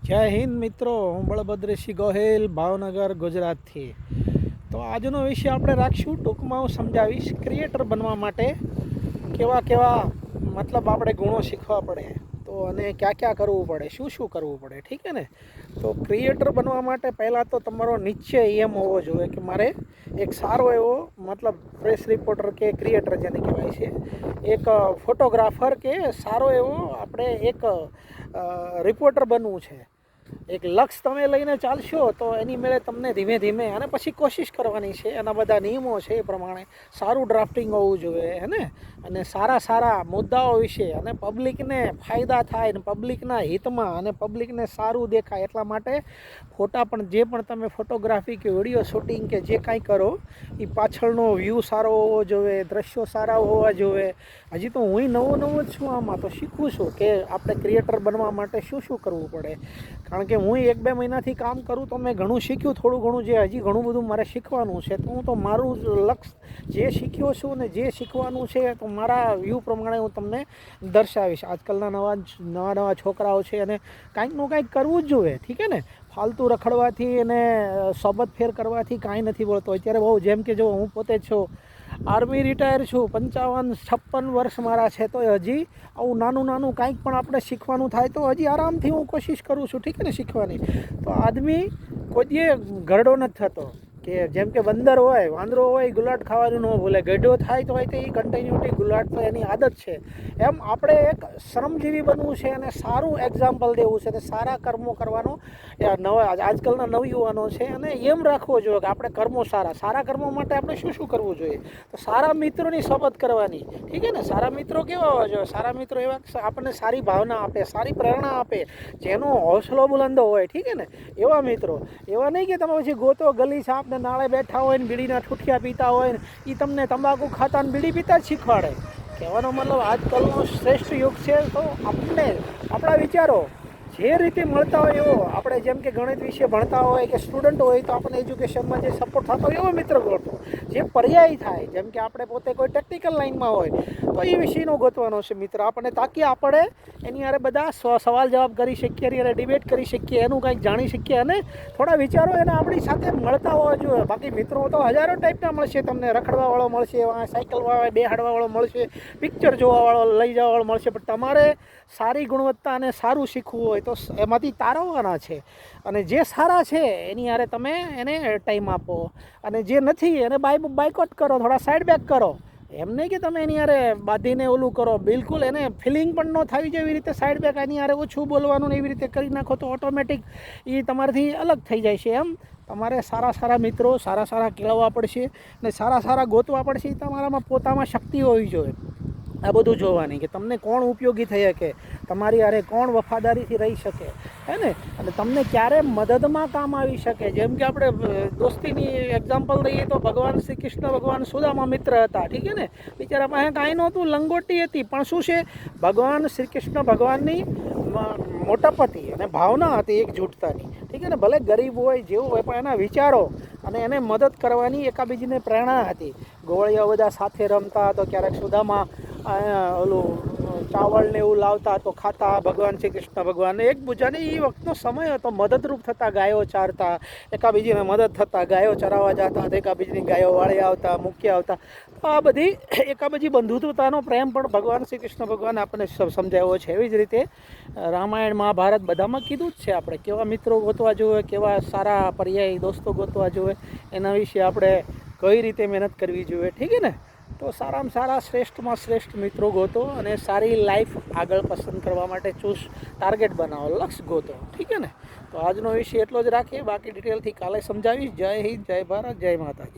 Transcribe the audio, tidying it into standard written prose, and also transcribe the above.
જય હિન્દ મિત્રો, હું બળભદ્રસિંહ ગોહેલ ભાવનગર ગુજરાતથી. તો આજનો વિષય આપણે રાખશું, ટૂંકમાં હું સમજાવીશ ક્રિએટર બનવા માટે કેવા કેવા આપણે ગુણો શીખવા પડે, તો અને ક્યાં ક્યાં કરવું પડે, શું શું કરવું પડે. ઠીક છે ને. તો ક્રિએટર બનવા માટે પહેલાં તો તમારો નિશ્ચય એમ હોવો જોઈએ કે મારે એક સારો એવો પ્રેસ રિપોર્ટર કે ક્રિએટર જેને કહેવાય છે, એક ફોટોગ્રાફર કે સારો એવો આપણે એક રિપોર્ટર બનવું છે. એક લક્ષ્ય તમે લઈને ચાલશો તો એની મેળે તમને ધીમે ધીમે અને પછી કોશિશ કરવાની છે. એના બધા નિયમો છે એ પ્રમાણે સારું ડ્રાફ્ટિંગ હોવું જોઈએ, હે ને. અને સારા સારા મુદ્દાઓ વિશે અને પબ્લિકને ફાયદા થાય ને પબ્લિકના હિતમાં અને પબ્લિકને સારું દેખાય એટલા માટે ફોટા પણ જે પણ તમે ફોટોગ્રાફી કે વિડીયો શૂટિંગ કે જે કાંઈ કરો એ પાછળનો વ્યૂ સારો હોવો જોઈએ, દ્રશ્યો સારા હોવા જોઈએ. હજી તો હું નવો જ છું, આમાં તો શીખું છું કે આપણે ક્રિએટર બનવા માટે શું શું કરવું પડે. કારણ કે હું 1-2 મહિનાથી કામ કરું તો મેં ઘણું શીખ્યું, થોડું ઘણું જે હજી ઘણું બધું મારે શીખવાનું છે. તો હું તો મારું લક્ષ્ય જે શીખ્યો છું ને જે શીખવાનું છે તો મારા વ્યૂ પ્રમાણે હું તમને દર્શાવીશ. આજકાલના નવા છોકરાઓ છે અને કાંઈકનું કાંઈક કરવું જ જોઈએ. ઠીક છે ને. ફાલતુ રખડવાથી અને સોબત ફેર કરવાથી કાંઈ નથી બોલતો. અત્યારે બહુ જેમ કે જો હું પોતે જ છું, આર્મી રિટાયર છું, 55-56 વર્ષ મારા છે, તો હજી આવું નાનું કાંઈક પણ આપણે શીખવાનું થાય તો હજી આરામથી હું કોશિશ કરું છું. ઠીક ને, શીખવાની. તો આદમી કોઈ ઘરડો નથી થતો કે જેમ કે બંદર હોય, વાંદરો હોય, ગુલાટ ખાવાનું ન ભૂલે. ગઢો થાય તો એ કન્ટિન્યુટી ગુલાટ તો એની આદત છે. એમ આપણે એક શ્રમજીવી બનવું છે અને સારું એક્ઝામ્પલ દેવું છે અને સારા કર્મો કરવાનો આજકાલના નવયુવાનો છે અને એમ રાખવો જોઈએ કે આપણે કર્મો સારા કર્મો માટે આપણે શું શું કરવું જોઈએ. તો સારા મિત્રોની સોબત કરવાની. ઠીક છે ને. સારા મિત્રો કેવા હોવા જોઈએ? સારા મિત્રો એવા આપણને સારી ભાવના આપે, સારી પ્રેરણા આપે, જેનો હોંસલો બુલંદ હોય. ઠીક છે ને. એવા મિત્રો, એવા નહીં કે તમે પછી ગોતો ગલી સાપને નાળે બેઠા હોય ને બીડીના ઠૂઠિયા પીતા હોય ને એ તમને તંબાકુ ખાતા ને બીડી પીતા જ શીખવાડે. કહેવાનો મતલબ આજકાલનો શ્રેષ્ઠ યુગ છે. તો આપણા વિચારો જે રીતે મળતા હોય એવો, આપણે જેમ કે ગણિત વિશે ભણતા હોય કે સ્ટુડન્ટ હોય તો આપણને એજ્યુકેશનમાં જે સપોર્ટ થતો હોય એવો મિત્ર ગોતો. જે પર્યાય થાય, જેમ કે આપણે પોતે કોઈ ટેકનિકલ લાઈનમાં હોય તો એ વિષયનો ગોતવાનો છે મિત્ર આપણને, તાકી આપણે એની હારે બધા સવાલ જવાબ કરી શકીએ, એની હારે ડિબેટ કરી શકીએ, એનું કંઈક જાણી શકીએ અને થોડા વિચારો એને આપણી સાથે મળતા હોવા જોઈએ. બાકી મિત્રો તો હજારો ટાઈપના મળશે તમને. રખડવાવાળો મળશે, સાયકલવાળો બેહાડવાવાળો મળશે, પિક્ચર જોવાવાળો લઈ જવાવાળો મળશે. પણ તમારે સારી ગુણવત્તા અને સારું શીખવું હોય તો એમાંથી તારવવાના છે. અને જે સારા છે એની હારે તમે એને ટાઈમ આપો અને જે નથી એને બાયકોટ કરો, થોડા સાઈડ બેક કરો. એમ નહીં કે તમે એની હારે બાંધીને ઓલું કરો. બિલકુલ એને ફિલિંગ પણ ન થવી જોઈએ એવી રીતે સાઈડ બેક, એની હારે ઓછું બોલવાનું ને એવી રીતે કરી નાખો તો ઓટોમેટિક એ તમારાથી અલગ થઈ જાય છે. એમ તમારે સારા મિત્રો સારા કેળવવા પડશે ને સારા ગોતવા પડશે. તમારામાં પોતામાં શક્તિ હોવી જોઈએ. આ બધું જોવાની કે તમને કોણ ઉપયોગી થઈ શકે, તમારી હારે કોણ વફાદારીથી રહી શકે, હે ને. અને તમને ક્યારે મદદમાં કામ આવી શકે. જેમ કે આપણે દોસ્તીની એક્ઝામ્પલ લઈએ તો ભગવાન શ્રી કૃષ્ણ ભગવાન સુદામા મિત્ર હતા. ઠીક છે ને. બિચારા પાસે કાંઈ નહોતું, લંગોટી હતી, પણ શું છે, ભગવાન શ્રી કૃષ્ણ ભગવાનની મોટપ હતી અને ભાવના હતી એકજૂટતાની. ઠીક છે ને. ભલે ગરીબ હોય, જેવું હોય, પણ એના વિચારો અને એને મદદ કરવાની એકાબીજીને પ્રેરણા હતી. ગોળીઓ બધા સાથે રમતા તો ક્યારેક સુદામા ઓલું ચાવલ ને એવું લાવતા તો ખાતા ભગવાન શ્રી કૃષ્ણ ભગવાન એકબીજાને. એ વખતનો સમય હતો, મદદરૂપ થતા, ગાયો ચારતા, એકાબીજીને મદદ થતા, ગાયો ચરાવવા જતા, એકાબીજીની ગાયો વાળી આવતા, મૂકી આવતા. તો આ બધી એકાબીજી બંધુત્વતાનો પ્રેમ પણ ભગવાન શ્રી કૃષ્ણ ભગવાન આપણને સમજાવ્યો છે. એવી જ રીતે રામાયણ મહાભારત બધામાં કીધું જ છે આપણે કેવા મિત્રો ગોતવા જોઈએ, કેવા સારા પર્યાયી દોસ્તો ગોતવા જોઈએ, એના વિશે આપણે કઈ રીતે મહેનત કરવી જોઈએ. ઠીક છે ને. તો સારામાં સારા શ્રેષ્ઠમાં શ્રેષ્ઠ મિત્રો ગોતો અને સારી લાઈફ આગળ પસંદ કરવા માટે ટાર્ગેટ બનાવો, લક્ષ્ય ગોતો. ઠીક છે ને. તો આજનો વિષય એટલો જ રાખીએ, બાકી ડિટેલથી કાલે સમજાવીશ. જય હિન્દ, જય ભારત, જય માતાજી.